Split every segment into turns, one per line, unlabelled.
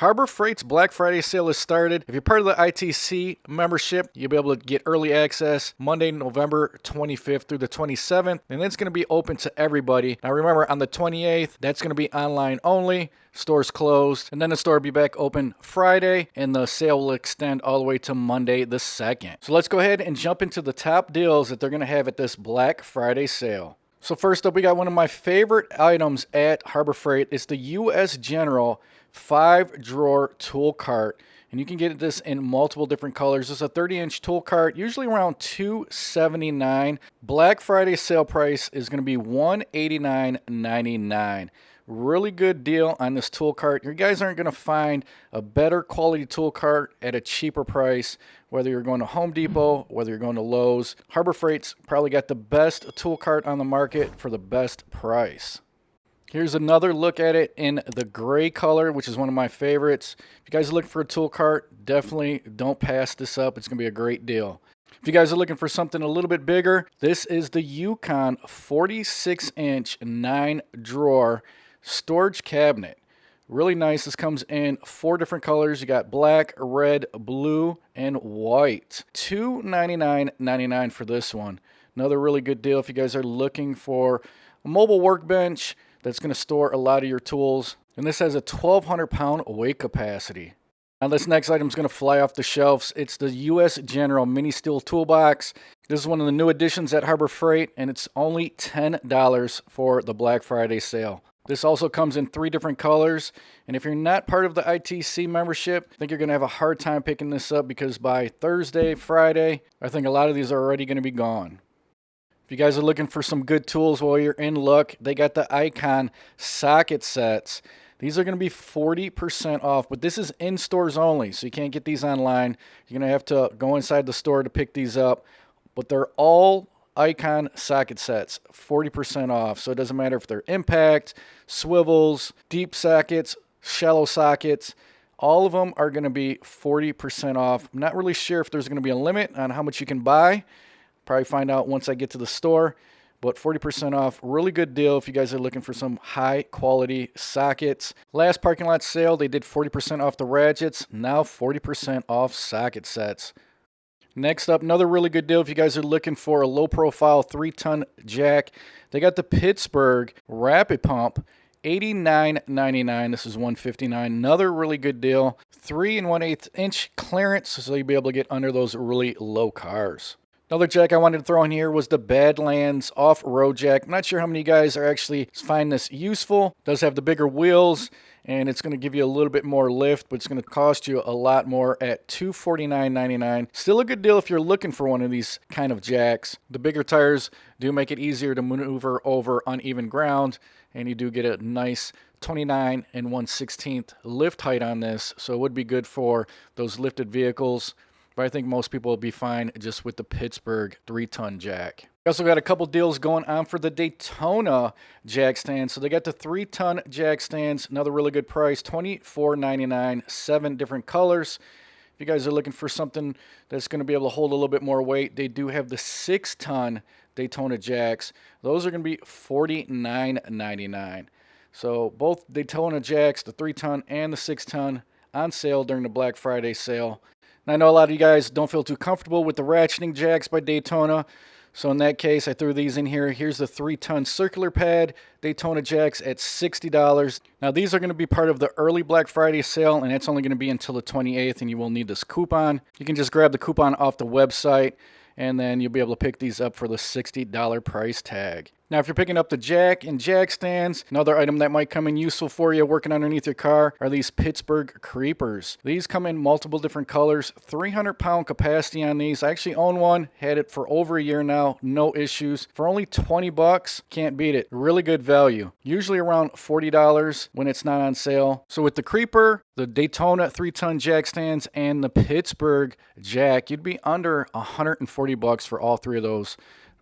Harbor Freight's Black Friday sale has started. If you're part of the ITC membership, you'll be able to get early access Monday, November 25th through the 27th, and it's going to be open to everybody. Now remember, on the 28th, that's going to be online only. Store's closed, and then the store will be back open Friday, and the sale will extend all the way to Monday the 2nd. So let's go ahead and jump into the top deals that they're going to have at this Black Friday sale. So first up, we got one of my favorite items at Harbor Freight. It's the U.S. General 5-drawer tool cart, and you can get this in multiple different colors. It's a 30-inch tool cart, usually around $279. Black Friday sale price is going to be $189.99. Really good deal on this tool cart. You guys aren't going to find a better quality tool cart at a cheaper price, whether you're going to Home Depot, whether you're going to Lowe's. Harbor Freight's probably got the best tool cart on the market for the best price. Here's another look at it in the gray color, which is one of my favorites. If you guys are looking for a tool cart, definitely don't pass this up. It's going to be a great deal. If you guys are looking for something a little bit bigger, this is the Yukon 46-inch 9-drawer storage cabinet. Really nice. This comes in 4 different colors. You got black, red, blue, and white. $299.99 for this one. Another really good deal if you guys are looking for a mobile workbench that's going to store a lot of your tools. And this has a 1,200-pound weight capacity. Now this next item is going to fly off the shelves. It's the U.S. General Mini Steel Toolbox. This is one of the new additions at Harbor Freight, and it's only $10 for the Black Friday sale. This also comes in 3 different colors, and if you're not part of the ITC membership, I think you're going to have a hard time picking this up because by Thursday, Friday, I think a lot of these are already going to be gone. If you guys are looking for some good tools while you're in luck, they got the Icon socket sets. These are going to be 40% off, but this is in stores only, so you can't get these online. You're going to have to go inside the store to pick these up, but they're all Icon socket sets, 40% off. So it doesn't matter if they're impact, swivels, deep sockets, shallow sockets. All of them are going to be 40% off. I'm not really sure if there's going to be a limit on how much you can buy. Probably find out once I get to the store, but 40% off. Really good deal if you guys are looking for some high quality sockets. Last parking lot sale, they did 40% off the ratchets. Now 40% off socket sets. Next up, another really good deal if you guys are looking for a low profile 3-ton jack. They got the Pittsburgh Rapid Pump, $89.99. This is $159. Another really good deal. 3 1/8 inch clearance, so you'll be able to get under those really low cars. Another jack I wanted to throw in here was the Badlands off-road jack. I'm not sure how many of you guys are actually find this useful. It does have the bigger wheels, and it's going to give you a little bit more lift, but it's going to cost you a lot more at $249.99. Still a good deal if you're looking for one of these kind of jacks. The bigger tires do make it easier to maneuver over uneven ground, and you do get a nice 29 1/16 lift height on this, so it would be good for those lifted vehicles. But I think most people will be fine just with the Pittsburgh 3-ton jack. We also got a couple deals going on for the Daytona jack stands. So they got the 3-ton jack stands, another really good price, $24.99, 7 different colors. If you guys are looking for something that's going to be able to hold a little bit more weight, they do have the 6-ton Daytona jacks. Those are going to be $49.99. So both Daytona jacks, the 3-ton and the 6-ton, on sale during the Black Friday sale. And I know a lot of you guys don't feel too comfortable with the ratcheting jacks by Daytona. So in that case, I threw these in here. Here's the 3-ton circular pad Daytona jacks at $60. Now these are going to be part of the early Black Friday sale, and it's only going to be until the 28th, and you will need this coupon. You can just grab the coupon off the website, and then you'll be able to pick these up for the $60 price tag. Now, if you're picking up the jack and jack stands, another item that might come in useful for you working underneath your car are these Pittsburgh Creepers. These come in multiple different colors, 300-pound capacity on these. I actually own one, had it for over a year now, no issues. For only $20, can't beat it. Really good value. Usually around $40 when it's not on sale. So with the Creeper, the Daytona 3-ton jack stands, and the Pittsburgh jack, you'd be under $140 for all 3 of those.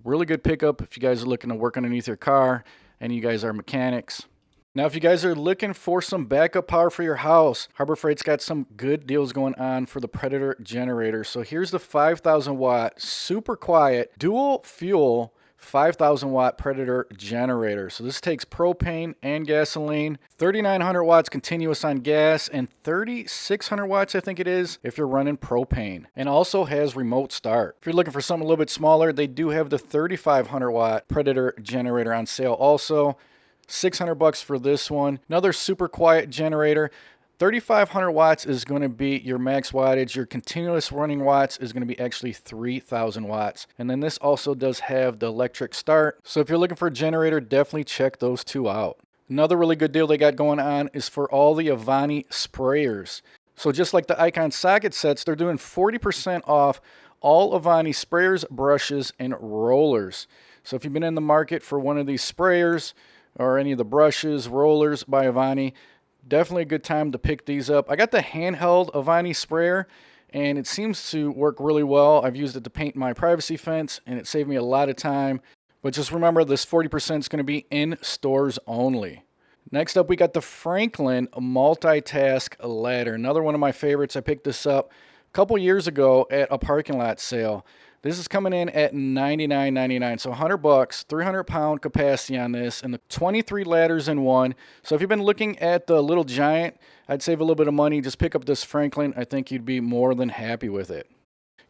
Really good pickup if you guys are looking to work underneath your car and you guys are mechanics. Now, if you guys are looking for some backup power for your house, Harbor Freight's got some good deals going on for the Predator generator. So here's the 5,000 watt, super quiet, dual fuel 5,000 watt Predator generator. So this takes propane and gasoline, 3,900 watts continuous on gas, and 3,600 watts I think it is if you're running propane. And also has remote start. If you're looking for something a little bit smaller, they do have the 3,500 watt Predator generator on sale also. $600 for this one. Another super quiet generator. 3,500 watts is going to be your max wattage. Your continuous running watts is going to be actually 3,000 watts. And then this also does have the electric start. So if you're looking for a generator, definitely check those two out. Another really good deal they got going on is for all the Avani sprayers. So just like the Icon socket sets, they're doing 40% off all Avani sprayers, brushes, and rollers. So if you've been in the market for one of these sprayers or any of the brushes, rollers by Avani, definitely a good time to pick these up. I got the handheld Avani sprayer, and it seems to work really well. I've used it to paint my privacy fence, and it saved me a lot of time. But just remember, this 40% is going to be in stores only. Next up, we got the Franklin Multitask Ladder. Another one of my favorites. I picked this up a couple years ago at a parking lot sale. This is coming in at $99.99, so $100, 300-pound capacity on this, and the 23 ladders in one. So if you've been looking at the Little Giant, I'd save a little bit of money. Just pick up this Franklin. I think you'd be more than happy with it.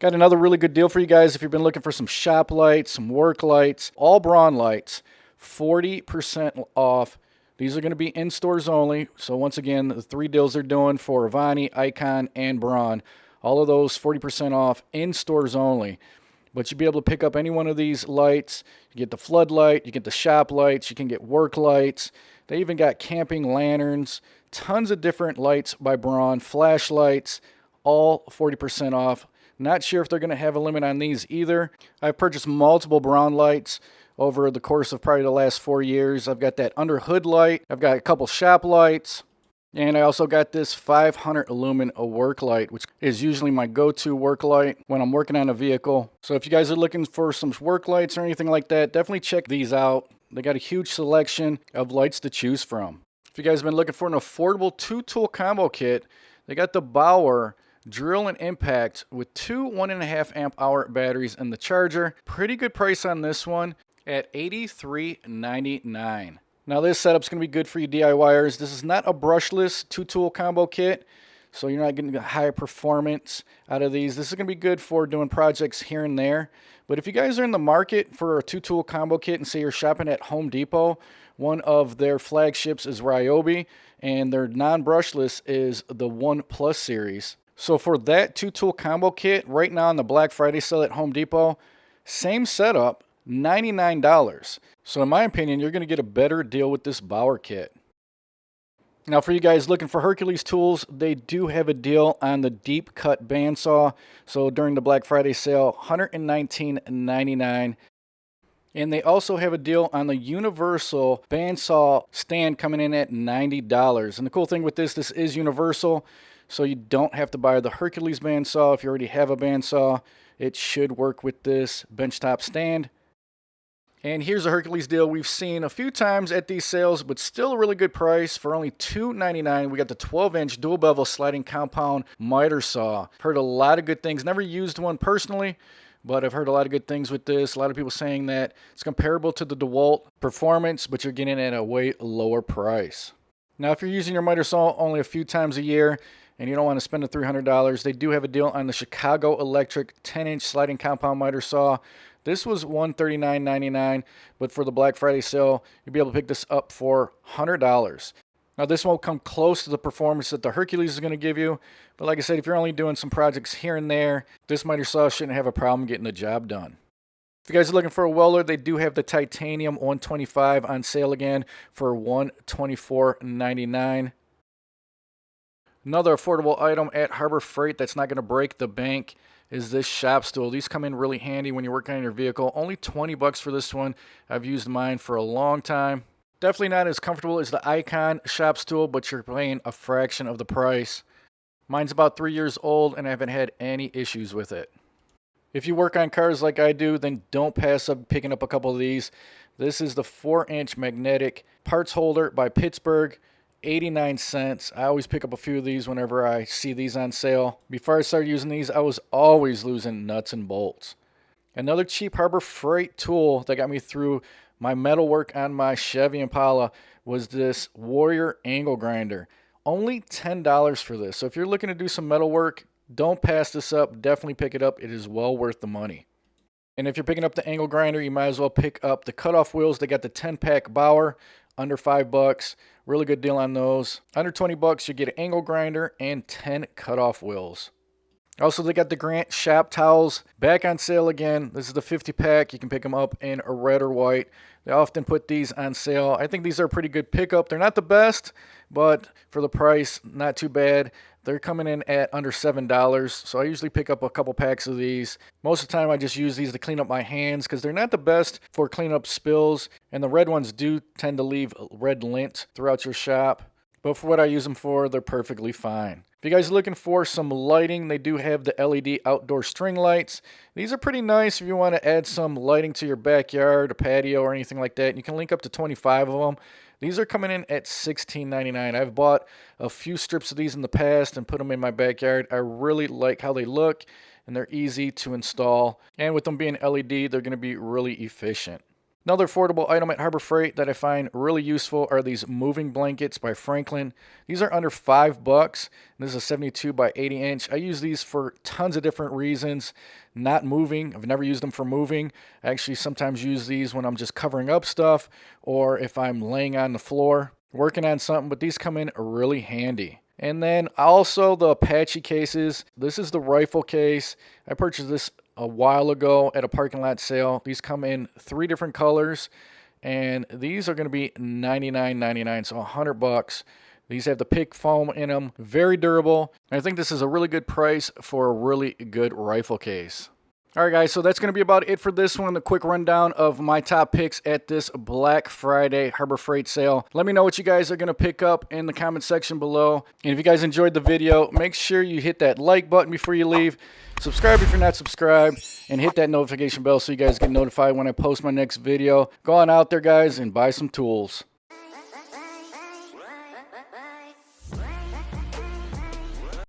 Got another really good deal for you guys if you've been looking for some shop lights, some work lights, all Braun lights, 40% off. These are going to be in stores only. So once again, the three deals they're doing for Avani, Icon, and Braun, all of those 40% off in stores only. But you'll be able to pick up any one of these lights. You get the floodlight, you get the shop lights, you can get work lights. They even got camping lanterns, tons of different lights by Braun, flashlights, all 40% off. Not sure if they're going to have a limit on these either. I've purchased multiple Braun lights over the course of probably the last 4 years. I've got that under hood light. I've got a couple shop lights. And I also got this 500 lumen work light, which is usually my go-to work light when I'm working on a vehicle. So if you guys are looking for some work lights or anything like that, definitely check these out. They got a huge selection of lights to choose from. If you guys have been looking for an affordable two-tool combo kit, they got the Bauer Drill and Impact with two 1.5 amp hour batteries and the charger. Pretty good price on this one at $83.99. Now this setup's going to be good for you DIYers. This is not a brushless two-tool combo kit, so you're not getting high performance out of these. This is going to be good for doing projects here and there. But if you guys are in the market for a two-tool combo kit and say you're shopping at Home Depot, one of their flagships is Ryobi, and their non-brushless is the One Plus series. So for that two-tool combo kit, right now on the Black Friday sale at Home Depot, same setup, $99. So in my opinion, you're going to get a better deal with this Bauer kit. Now for you guys looking for Hercules tools, they do have a deal on the deep cut bandsaw. So during the Black Friday sale, $119.99. And they also have a deal on the universal bandsaw stand coming in at $90. And the cool thing with this is universal. So you don't have to buy the Hercules bandsaw. If you already have a bandsaw, it should work with this benchtop stand. And here's a Hercules deal we've seen a few times at these sales, but still a really good price for only $2.99. We got the 12-inch dual bevel sliding compound miter saw. Heard a lot of good things. Never used one personally, but I've heard a lot of good things with this. A lot of people saying that it's comparable to the DeWalt performance, but you're getting it at a way lower price. Now, if you're using your miter saw only a few times a year and you don't want to spend the $300, they do have a deal on the Chicago Electric 10-inch sliding compound miter saw. This was $139.99, but for the Black Friday sale, you'll be able to pick this up for $100. Now, this won't come close to the performance that the Hercules is going to give you, but like I said, if you're only doing some projects here and there, this miter saw shouldn't have a problem getting the job done. If you guys are looking for a welder, they do have the Titanium 125 on sale again for $124.99. Another affordable item at Harbor Freight that's not going to break the bank is this shop stool. These come in really handy when you're working on your vehicle. Only $20 for this one. I've used mine for a long time. Definitely not as comfortable as the Icon shop stool, but you're paying a fraction of the price. Mine's about 3 years old and I haven't had any issues with it. If you work on cars like I do, then don't pass up picking up a couple of these. This is the 4-inch magnetic parts holder by Pittsburgh. 89 cents. I always pick up a few of these whenever I see these on sale. Before I started using these, I was always losing nuts and bolts. Another cheap Harbor Freight tool that got me through my metal work on my Chevy Impala was this Warrior angle grinder. Only $10 for this. So if you're looking to do some metal work, don't pass this up. Definitely pick it up. It is well worth the money. And if you're picking up the angle grinder, you might as well pick up the cutoff wheels. They got the 10-pack Bauer, under $5. Really good deal on those. Under $20, you get an angle grinder and 10 cutoff wheels. Also, they got the Grant shop towels back on sale again. This is the 50-pack. You can pick them up in a red or white. They often put these on sale. I think these are a pretty good pickup. They're not the best, but for the price, not too bad. They're coming in at under $7, so I usually pick up a couple packs of these. Most of the time, I just use these to clean up my hands because they're not the best for cleaning up spills, and the red ones do tend to leave red lint throughout your shop. But for what I use them for, they're perfectly fine. If you guys are looking for some lighting, they do have the LED outdoor string lights. These are pretty nice if you want to add some lighting to your backyard, a patio, or anything like that. You can link up to 25 of them. These are coming in at $16.99. I've bought a few strips of these in the past and put them in my backyard. I really like how they look, and they're easy to install. And with them being LED, they're going to be really efficient. Another affordable item at Harbor Freight that I find really useful are these moving blankets by Franklin. These are under $5. This is a 72 by 80 inch. I use these for tons of different reasons. Not moving. I've never used them for moving. I actually sometimes use these when I'm just covering up stuff or if I'm laying on the floor working on something, but these come in really handy. And then also the Apache cases. This is the rifle case. I purchased this a while ago at a parking lot sale. These come in 3 different colors, and these are going to be $99.99, so $100. These have the pick foam in them, very durable. And I think this is a really good price for a really good rifle case. All right, guys, so that's going to be about it for this one. A quick rundown of my top picks at this Black Friday Harbor Freight sale. Let me know what you guys are going to pick up in the comment section below. And if you guys enjoyed the video, make sure you hit that like button before you leave. Subscribe if you're not subscribed, and hit that notification bell so you guys get notified when I post my next video. Go on out there, guys, and buy some tools.